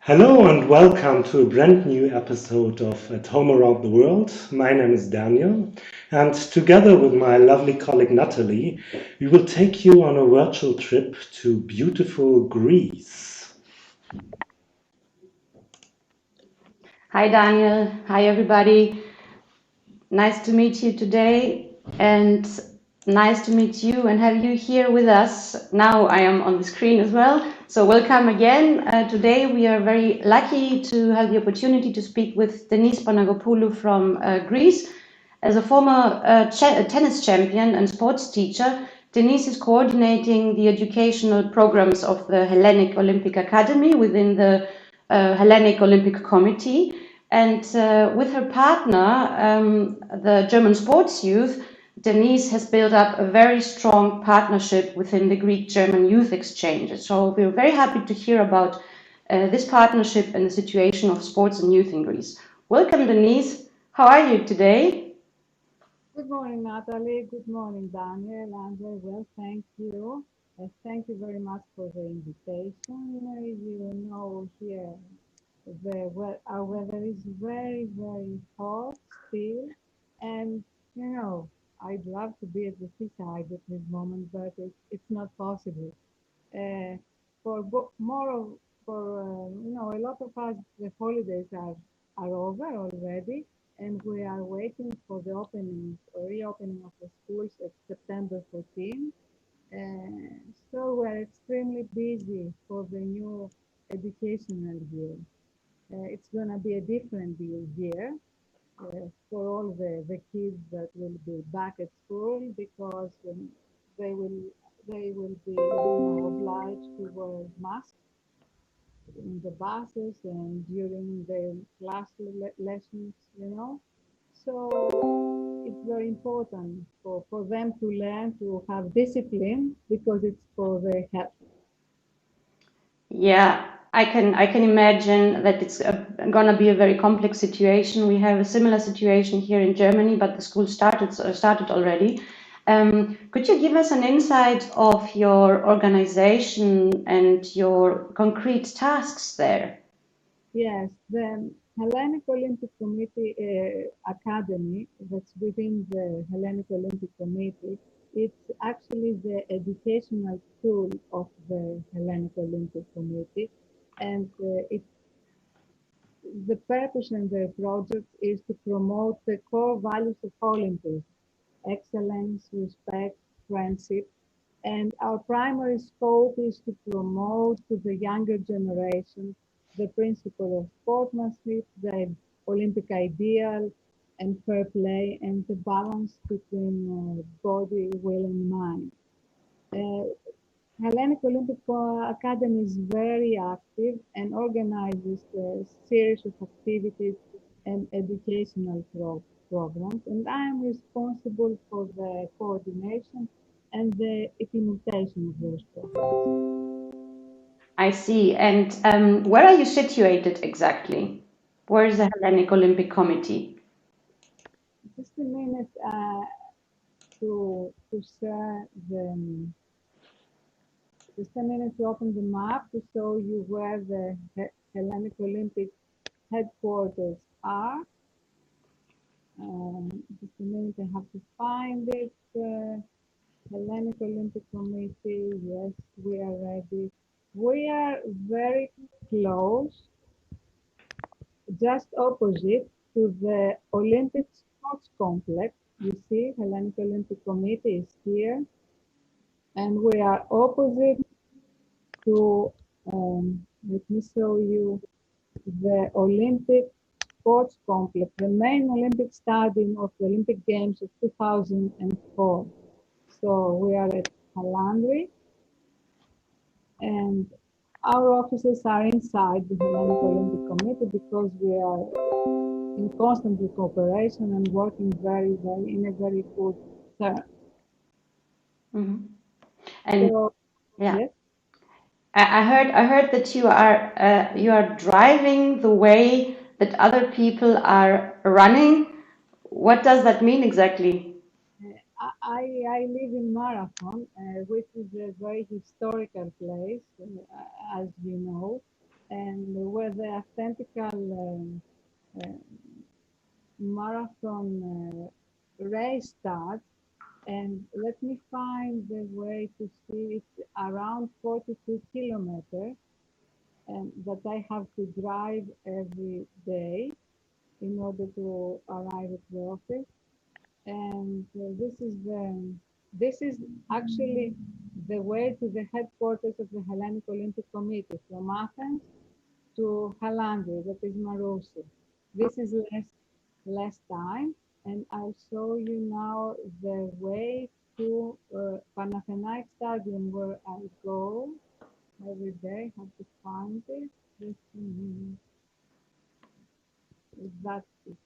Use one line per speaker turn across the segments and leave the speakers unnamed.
Hello and welcome to a brand new episode of At Home Around the World. My name is Daniel, and together with my lovely colleague Natalie, we will take you on a virtual trip to beautiful Greece.
Hi, Daniel. Hi, everybody. Nice to meet you today, and nice to meet you and have you here with us. Now I am on the screen as well. So, welcome again. Today, we are very lucky to have the opportunity to speak with Denise Panagopoulou from Greece. As a former tennis champion and sports teacher, Denise is coordinating the educational programs of the Hellenic Olympic Academy within the Hellenic Olympic Committee. And with her partner, the German sports youth, Denise has built up a very strong partnership within the Greek-German youth exchange. So we're very happy to hear about this partnership and the situation of sports and youth in Greece. Welcome, Denise. How are you today?
Good morning, Natalie. Good morning, Daniel. I'm very well, thank you. Thank you very much for the invitation. Here our weather is very, very hot still, and I'd love to be at the seaside at this moment, but it's not possible. Uh, for bo- more of, for A lot of us, the holidays are over already, and we are waiting for the opening or reopening of the schools at September 14. So we're extremely busy for the new educational year. It's going to be a different year for all the kids that will be back at school because they will they will be obliged to wear masks in the buses and during the lessons. So it's very important for them to learn to have discipline because it's for their health.
Yeah, I can imagine that it's gonna be a very complex situation. We have a similar situation here in Germany, but the school started already. Could you give us an insight of your organization and your concrete tasks there?
Yes, the Hellenic Olympic Committee Academy, that's within the Hellenic Olympic Committee, it's actually the educational tool of the Hellenic Olympic Committee. And the purpose and the project is to promote the core values of Olympics: excellence, respect, friendship. And our primary scope is to promote to the younger generation the principle of sportsmanship, the Olympic ideal, and fair play, and the balance between body, will, and mind. Uh, Hellenic Olympic Academy is very active and organizes a series of activities and educational programs. And I am responsible for the coordination and the implementation of those programs.
I see. And where are you situated exactly? Where is the Hellenic Olympic Committee?
Just a minute to share just a minute to open the map to show you where the Hellenic Olympic headquarters are. Just a minute, I have to find it. Hellenic Olympic Committee, yes, we are ready. We are very close, just opposite to the Olympic Sports Complex. You see, Hellenic Olympic Committee is here, and we are opposite to, let me show you, the Olympic Sports Complex, the main Olympic stadium of the Olympic Games of 2004. So we are at Halandri, and our offices are inside the Hellenic Olympic Committee because we are in constant cooperation and working in a very good term.
Mhm. And
So
yeah,
yes,
I heard that you are driving the way that other people are running. What does that mean exactly?
I live in Marathon, which is a very historical place, as you know. and where the authentic marathon race starts. And let me find the way to see. It's around 42 kilometers, and that I have to drive every day in order to arrive at the office. And this is actually the way to the headquarters of the Hellenic Olympic Committee from Athens to Halandri, that is Marousi. This is less time, and I'll show you now the way to Panathinaik Stadium where I go every day. Have to find it. Just a minute. That's it.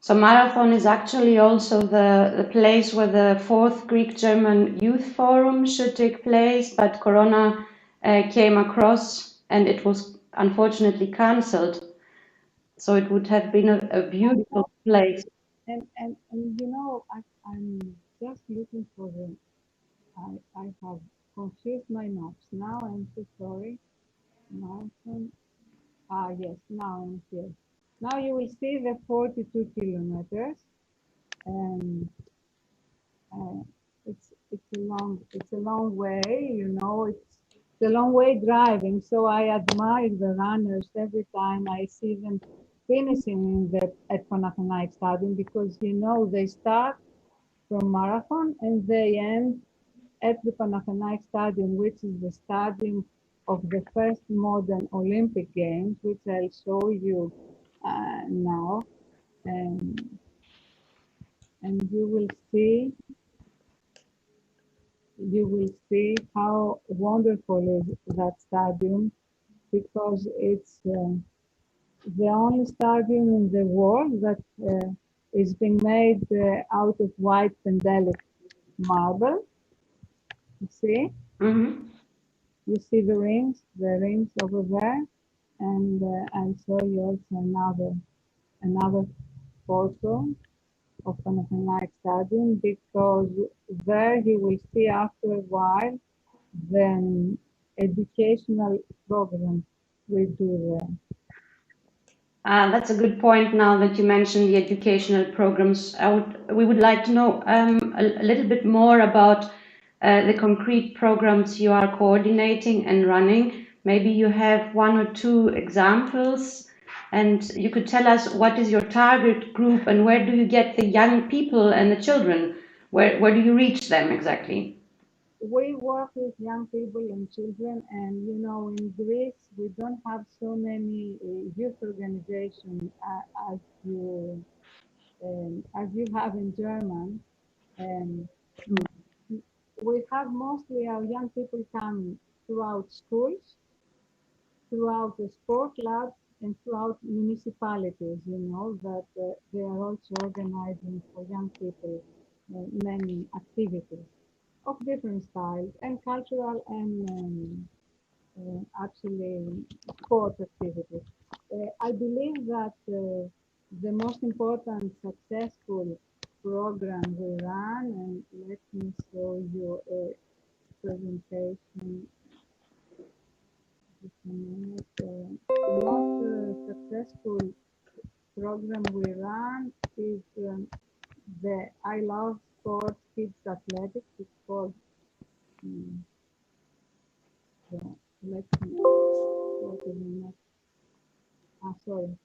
So Marathon is actually also the place where the fourth Greek-German Youth Forum should take place, but Corona came across and it was unfortunately cancelled. So it would have been a beautiful place.
And you know, I'm just looking for the. I have confused my maps. Now I'm so sorry. Marathon. Ah, yes, now I'm here. Now you will see the 42 kilometers, and uh, it's a long way. You know, it's a long way driving. So I admire the runners every time I see them finishing in the at Panathinaik Stadium, because you know they start from marathon and they end at the Panathinaik Stadium, which is the stadium of the first modern Olympic Games, which I'll show you now. And, and you will see how wonderful is that stadium, because it's the only stadium in the world that is being made out of white Pendelec marble. You see?
Mm-hmm.
You see the rings over there, and I'll show you also another photo of Panathinaik Stadium, because there you will see after a while the educational program we do there.
That's a good point now that you mentioned the educational programs. We would like to know a little bit more about the concrete programs you are coordinating and running. Maybe you have one or two examples, and you could tell us what is your target group and where do you get the young people and the children? Where do you reach them exactly?
We work with young people and children, and you know, in Greece, we don't have so many youth organizations as you have in German. Um, we have mostly our young people come throughout schools, throughout the sport labs, and throughout municipalities, you know, that they are also organizing for young people many activities of different styles and cultural and actually sport activities. I believe that the most important successful program we run, and let me show you a presentation. Just a minute. The most successful program we run is the I Love Sports Kids Athletics. It's called. Um, so let me go to the next. Sorry.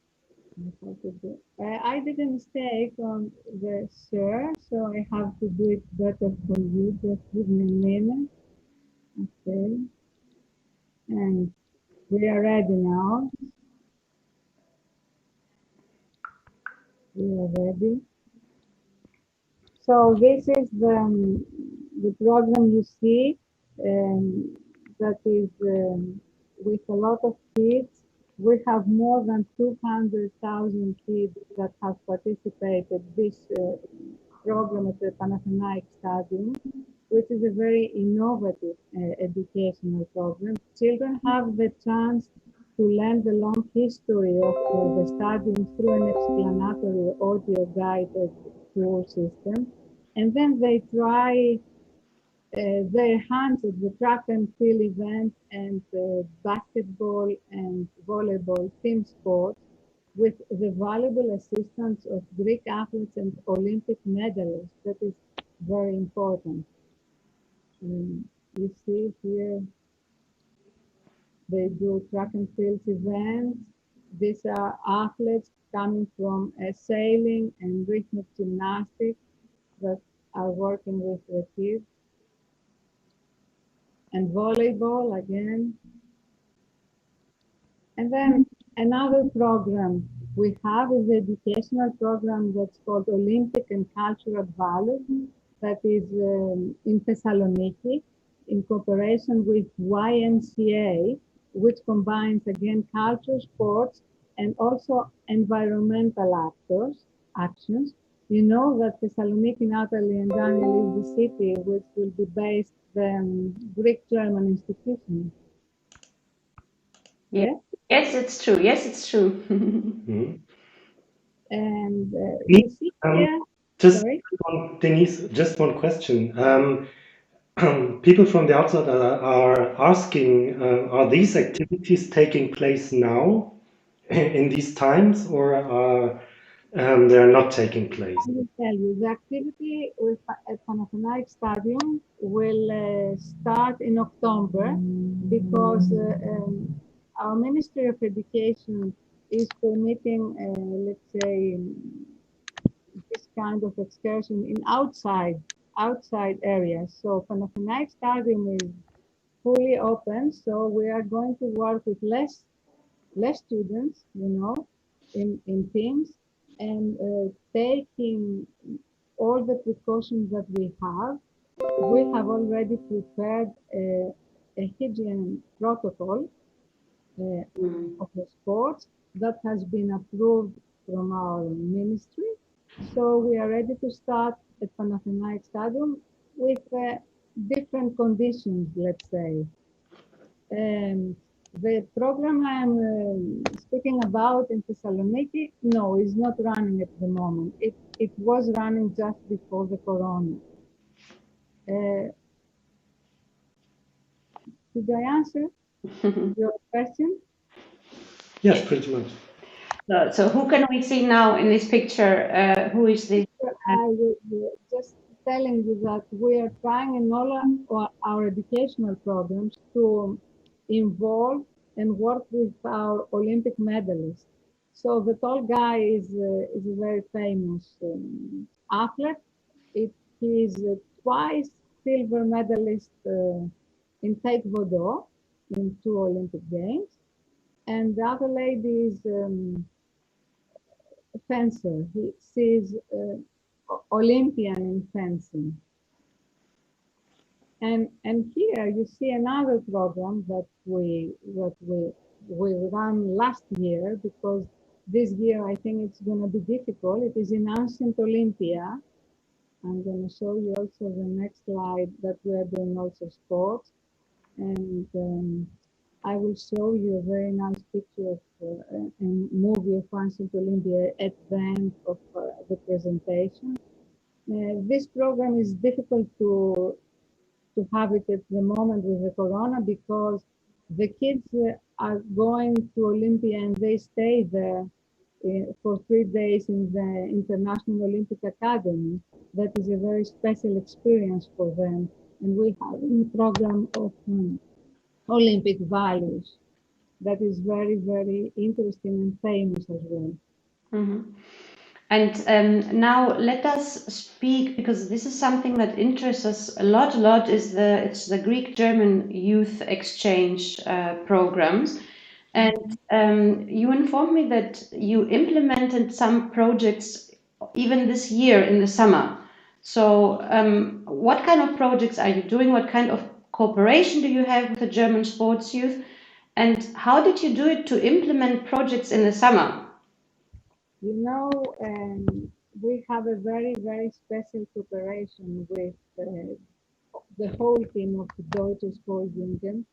I did a mistake on the share, so I have to do it better for you. Just give me a minute. Okay. And we are ready now. We are ready. So this is the program you see, that is with a lot of kids. We have more than 200,000 kids that have participated this program at the Panathinaik Stadium, which is a very innovative educational program. Children have the chance to learn the long history of the stadium through an explanatory audio guided tour system. And then they try their hands at the track and field event and basketball and volleyball team sports with the valuable assistance of Greek athletes and Olympic medalists. That is very important. You see here, they do track and field events. These are athletes coming from sailing and rhythmic gymnastics that are working with the kids. And volleyball again. And then another program we have is the educational program that's called Olympic and Cultural Values that is in Thessaloniki in cooperation with YMCA, which combines again culture, sports, and also environmental actions. You know that Thessaloniki, Natalie and Daniel, is the city which will be based the Greek-German institution.
Yeah. Yes, it's true. Yes, it's true.
And you see here,
Denise, just one question. People from the outside are asking, are these activities taking place now in these times, or are they're not taking place?
I will tell you, the activity at Panagopoulou Stadium will start in October because our Ministry of Education is permitting, let's say, this kind of excursion in outside areas. So Panagopoulou Stadium is fully open, so we are going to work with less students, in teams, and taking all the precautions that we have. We have already prepared a hygiene protocol of the sports that has been approved from our ministry. So we are ready to start at Panathinaik Stadium with different conditions, let's say. The program I'm speaking about in Thessaloniki, no, is not running at the moment. It was running just before the corona. Did I answer your question?
Yes, pretty much.
So who can we see now in this picture? Who is this?
I was just telling you that we are trying in all our educational programs to involve and work with our Olympic medalists. So the tall guy is a very famous athlete. He is twice silver medalist in Taekwondo in 2 Olympic Games. And the other lady is a fencer. She's Olympian in fencing. And here you see another program that we ran last year, because this year I think it's going to be difficult. It is in ancient Olympia. I'm going to show you also the next slide that we are doing also sports. And I will show you a very nice picture of a movie of ancient Olympia at the end of the presentation. This program is difficult to have it at the moment with the corona, because the kids are going to Olympia and they stay there for 3 days in the International Olympic Academy. That is a very special experience for them. And we have a program of Olympic values that is very, very interesting and famous as well.
And now let us speak, because this is something that interests us a lot. It's the Greek-German youth exchange programs, and you informed me that you implemented some projects even this year in the summer. So, what kind of projects are you doing? What kind of cooperation do you have with the German sports youth? And how did you do it to implement projects in the summer?
You know, we have a very, very special cooperation with the whole team of the Deutsche Sportjugend,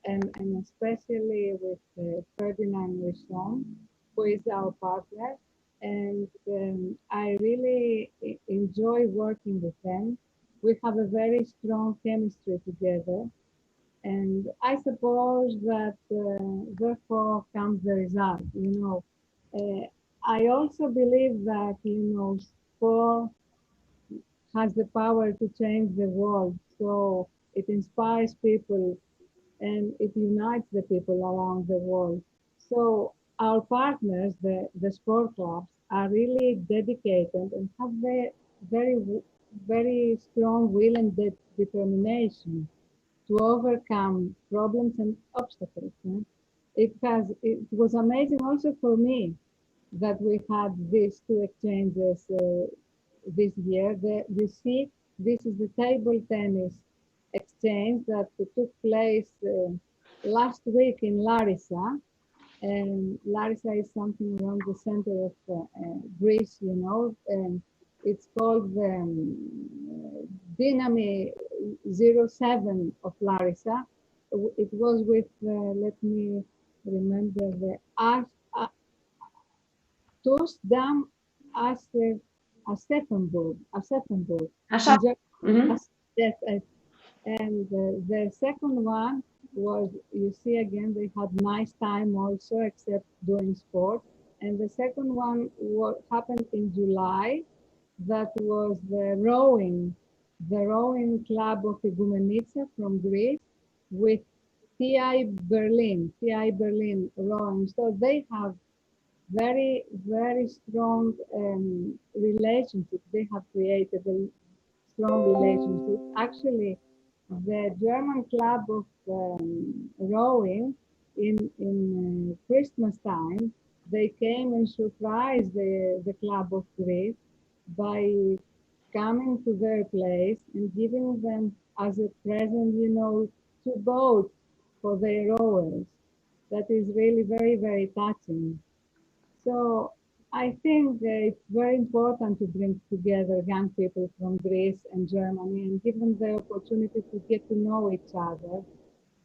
and especially with Ferdinand Rishon, who is our partner. And I really enjoy working with them. we have a very strong chemistry together. And I suppose that therefore comes the result. I also believe that sport has the power to change the world. So it inspires people and it unites the people around the world. So our partners, the sport clubs, are really dedicated and have very, very strong will and determination to overcome problems and obstacles. It was amazing also for me that we had these two exchanges this year. You see, this is the table tennis exchange that took place last week in Larissa. And Larissa is something around the center of Greece, and it's called the Dynami 07 of Larissa. It was with, let me remember, the Tosdam Aseffenburg.
Asha. Mhm.
Yes, and the second one was, you see again, they had nice time also, except doing sport. And the second one happened in July. That was the rowing club of Igoumenitsa from Greece with TI Berlin rowing. So they have very, very strong relationship. They have created a strong relationship. Actually, the German club of rowing in Christmas time, they came and surprised the club of Greece by coming to their place and giving them as a present, two boats for their rowers. That is really very, very touching. So I think it's very important to bring together young people from Greece and Germany and give them the opportunity to get to know each other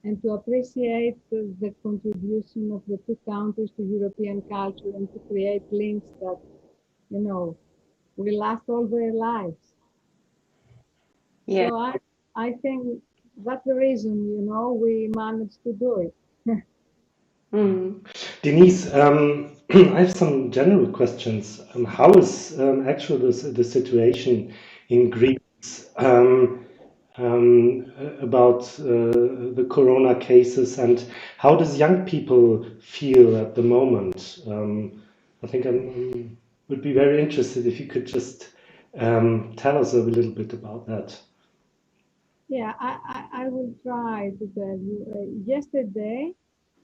and to appreciate the contribution of the two countries to European culture and to create links that, will last all their lives.
Yeah.
So I think that's the reason, we managed to do it.
Mm.
Denise, I have some general questions. How is actually the situation in Greece about the corona cases, and how does young people feel at the moment? I think I would be very interested if you could just tell us a little bit about that.
Yeah, I will try to tell you. Yesterday,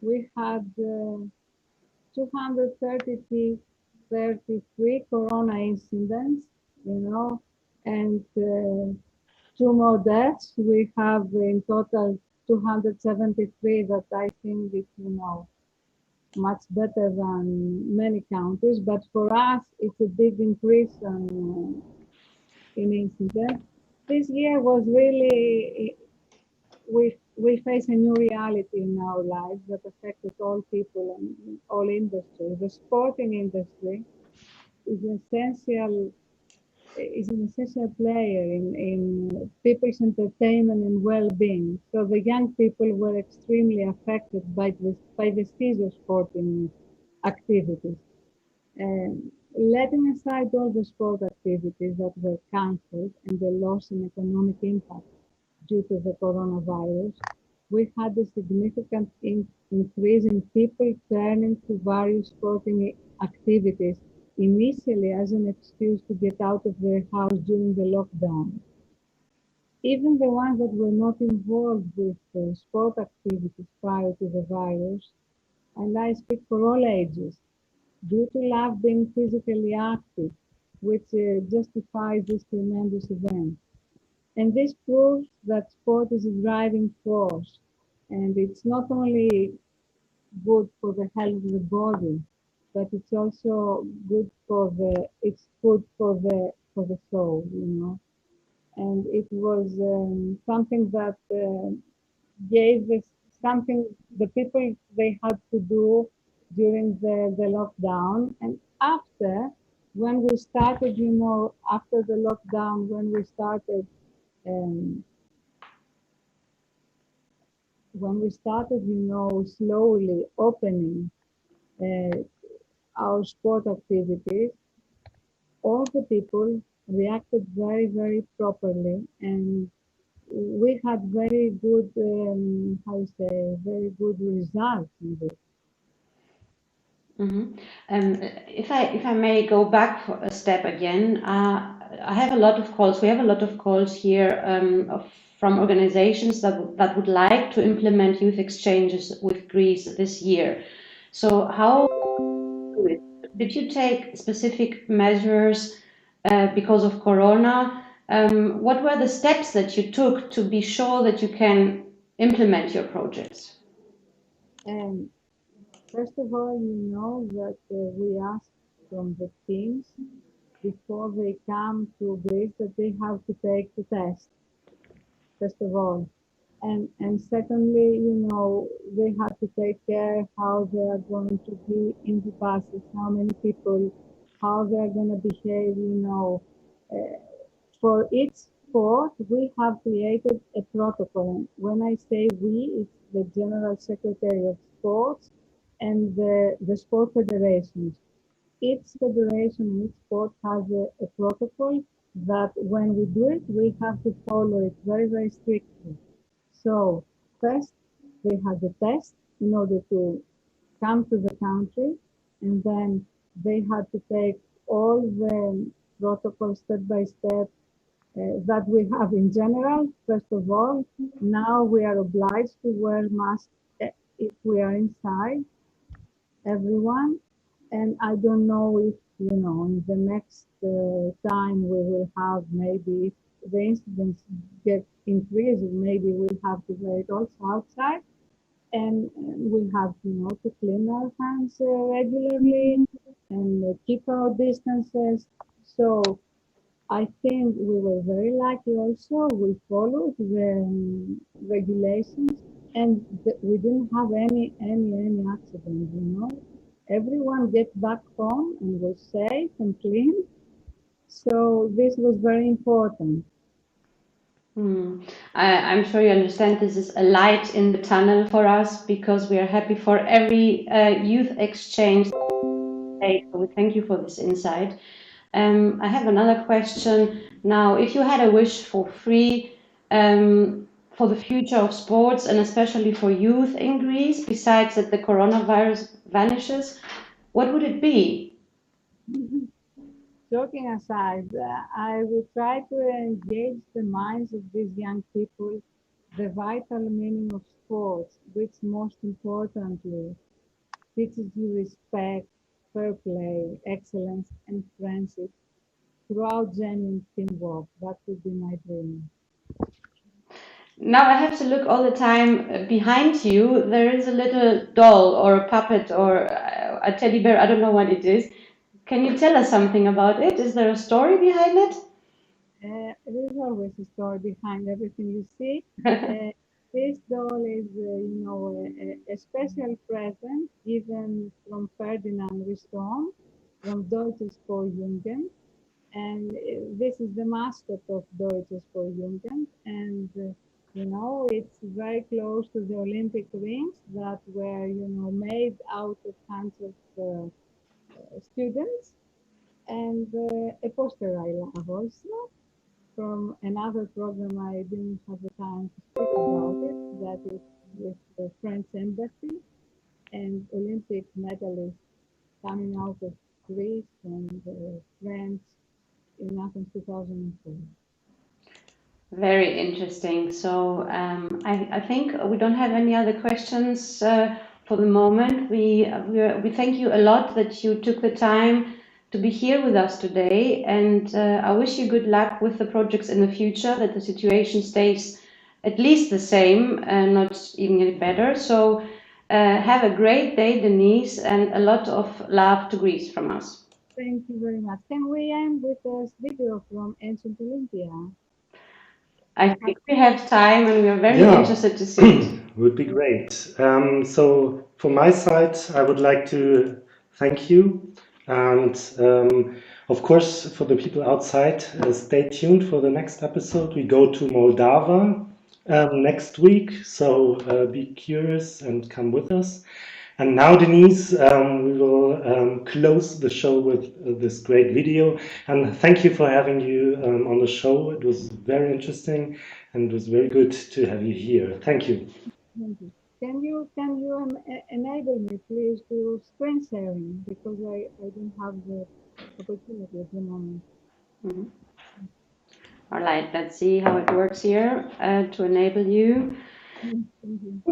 we had 233 corona incidents, and two more deaths. We have in total 273 that I think is, much better than many countries. But for us, it's a big increase in incidents. This year was really we face a new reality in our lives that affected all people and all industries. The sporting industry is an essential player in people's entertainment and well-being. So the young people were extremely affected by the cease of sporting activities. And letting aside all the sport activities that were cancelled and the loss in economic impact due to the coronavirus, we had a significant increase in people turning to various sporting activities initially as an excuse to get out of their house during the lockdown. Even the ones that were not involved with sport activities prior to the virus, and I speak for all ages, due to love being physically active, which justifies this tremendous event. And this proves that sport is a driving force. And it's not only good for the health of the body, but it's also good it's good for the soul. And it was something that gave us something the people they had to do during the lockdown. And when we started, after the lockdown, when we started um, when we started, slowly opening uh, our sport activities, all the people reacted very, very properly, and we had very good, very good results in this.
Mhm. If I may go back for a step again, I have a lot of calls. We have a lot of calls here from organizations that would like to implement youth exchanges with Greece this year. So how did you take specific measures because of Corona? What were the steps that you took to be sure that you can implement your projects?
And first of all, that we ask from the teams before they come to Greece that they have to take the test, first of all. And secondly, they have to take care how they are going to be in the buses, how many people, how they are going to behave. Uh, for each sport, we have created a protocol. When I say we, it's the General Secretary of Sports and the sport federations. Each federation, each sport has a protocol that when we do it, we have to follow it very, very strictly. So first, they had the test in order to come to the country, and then they had to take all the protocols step by step that we have in general. First of all, now we are obliged to wear masks if we are inside, everyone. And I don't know if, in the next time we will have, maybe if the incidents get increased, maybe we'll have to wear it also outside. And we have, to clean our hands regularly and keep our distances. So I think we were very lucky also. We followed the regulations, and we didn't have any accident. Everyone get back home and was safe and clean. So this was very important.
I'm sure you understand this is a light in the tunnel for us because we are happy for every youth exchange. So we thank you for this insight. I have another question. Now, if you had a wish for free for the future of sports and especially for youth in Greece, besides that the coronavirus vanishes, what would it be?
Joking aside, I will try to engage the minds of these young people, the vital meaning of sports, which most importantly teaches you respect, fair play, excellence, and friendship throughout genuine teamwork. That would be my dream.
Now I have to look all the time behind you. There is a little doll or a puppet or a teddy bear. I don't know what it is. Can you tell us something about it? Is there a story behind it?
There's always a story behind everything you see. This doll is, a special present given from Ferdinand Riston from Deutsches Jugend, and this is the mascot of Deutsches Jugend, and it's very close to the Olympic rings that were, made out of hands of students, and a poster I love also from another program I didn't have the time to speak about it, that is with the French Embassy and Olympic medalists coming out of Greece and France in Athens 2004.
Very interesting. So I think we don't have any other questions for the moment. We thank you a lot that you took the time to be here with us today, and I wish you good luck with the projects in the future. That the situation stays at least the same, and not even get better. So have a great day, Denise, and a lot of love to Greece from us.
Thank you very much. Can we end with a video from ancient Olympia?
I think we have time and we are very interested to see it.
Would be great. So from my side, I would like to thank you And of course, for the people outside, stay tuned for the next episode. We go to Moldova next week, so be curious and come with us. And now, Denise, we will close the show with this great video. And thank you for having you on the show. It was very interesting and it was very good to have you here. Thank you.
Thank you. Can you enable me, please, to screen sharing, because I don't have the opportunity at the moment.
All right, let's see how it works here to enable you.
Thank you.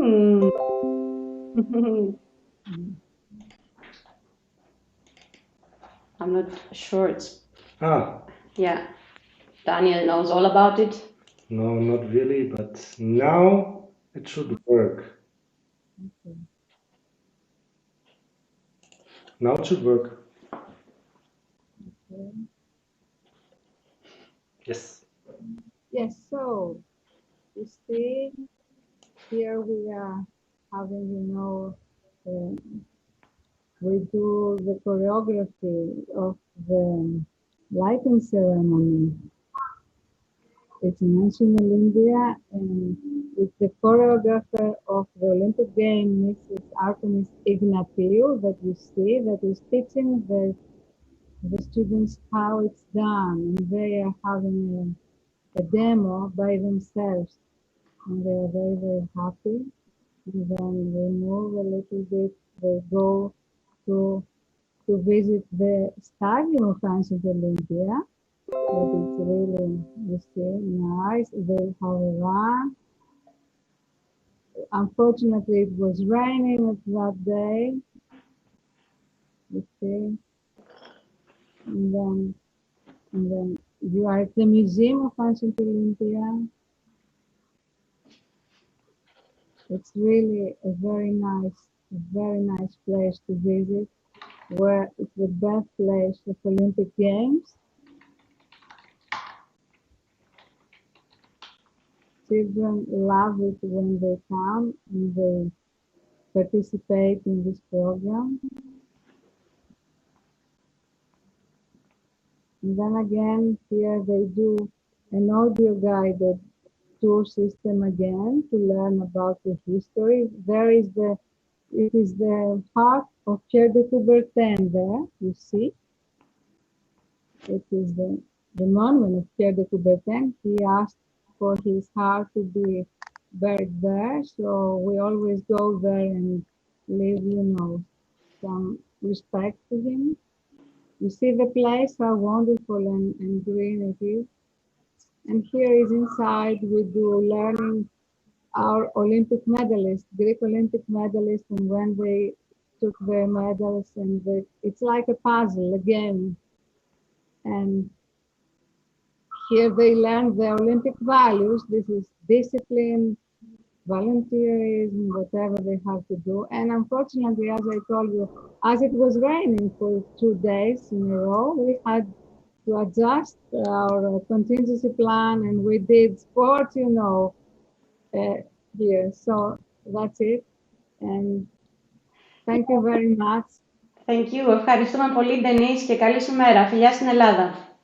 I'm not sure it's.
Ah,
Yeah, Daniel knows all about it.
no, not really, but now it should work.
Okay.
Now it should work.
Okay.
Yes.
Yes, so you see, here we are having, we do the choreography of the lighting ceremony. It's in national India, and it's the choreographer of the Olympic Games, Mrs. Artemis Ignatiou, that you see, that is teaching the students how it's done, and they are having a demo by themselves, and they are very, very happy. And then they move a little bit, they go to visit the stadium of Ancient Olympia. But it's really, you see, nice. They have a run. Unfortunately, it was raining that day. You see, and then you are at the Museum of Ancient Olympia. It's really a very nice place to visit, where it's the birthplace of Olympic Games. Children love it when they come and they participate in this program. And then again, here they do an audio guided tour system again to learn about the history. It is the heart of Pierre de Coubertin there, you see. It is the monument of Pierre de Coubertin. He asked for his heart to be buried there, so we always go there and leave, some respect to him. You see the place, how wonderful and green it is. And here is inside, we do learning our Olympic medalists, Greek Olympic medalists, and when they took their medals, and it's like a puzzle, a game. And here they learn the Olympic values. This is discipline, volunteerism, whatever they have to do. And unfortunately, as I told you, as it was raining for 2 days in a row, we had to adjust our contingency plan, and we did sports, here. So that's it. And thank you very much.
Thank you. Ευχαριστούμε πολύ, Denise, και καλή σου μέρα. Φιλιά στην Ελλάδα.